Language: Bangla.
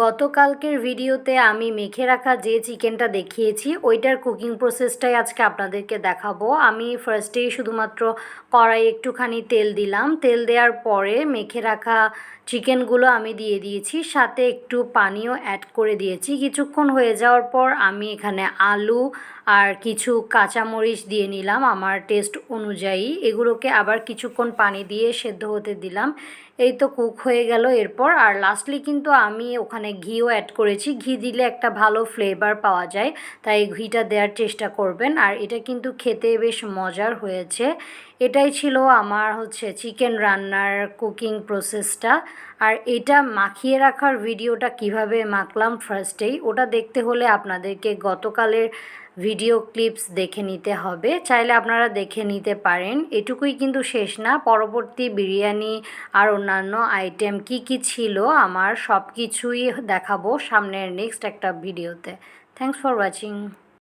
গতকালকের ভিডিওতে আমি মেখে রাখা যে চিকেনটা দেখিয়েছি ওইটার কুকিং প্রসেসটাই আজকে আপনাদেরকে দেখাবো। আমি ফার্স্টেই শুধুমাত্র কড়াই একটুখানি তেল দিলাম, তেল দেওয়ার পরে মেখে রাখা চিকেনগুলো আমি দিয়ে দিয়েছি, সাথে একটু পানিও অ্যাড করে দিয়েছি। কিছুক্ষণ হয়ে যাওয়ার পর আমি এখানে আলু আর কিছু কাঁচামরিচ দিয়ে নিলাম আমার টেস্ট অনুযায়ী। এগুলোকে আবার কিছুক্ষণ পানি দিয়ে সেদ্ধ হতে দিলাম। এই তো কুক হয়ে গেল এরপর। আর লাস্টলি কিন্তু আমি ওখানে ঘিও অ্যাড করেছি, ঘি দিলে একটা ভালো ফ্লেভার পাওয়া যায়, তাই ঘিটা দেওয়ার চেষ্টা করবেন। আর এটা কিন্তু খেতে বেশ মজার হয়েছে। এটাই ছিল আমার চিকেন রান্নার কুকিং প্রসেসটা। আর এটা মাখিয়ে রাখার ভিডিওটা কিভাবে মাখলাম ফার্স্টেই, ওটা দেখতে হলে আপনাদেরকে গতকালের ভিডিও ক্লিপস দেখে নিতে হবে। চাইলে আপনারা দেখে নিতে পারেন। এটুকুই কিন্তু শেষ না, পরবর্তী বিরিয়ানি আর অন্যান্য আইটেম কি কি ছিল আমার সব কিছুই দেখাবো সামনের নেক্সট একটা ভিডিওতে। Thanks for watching.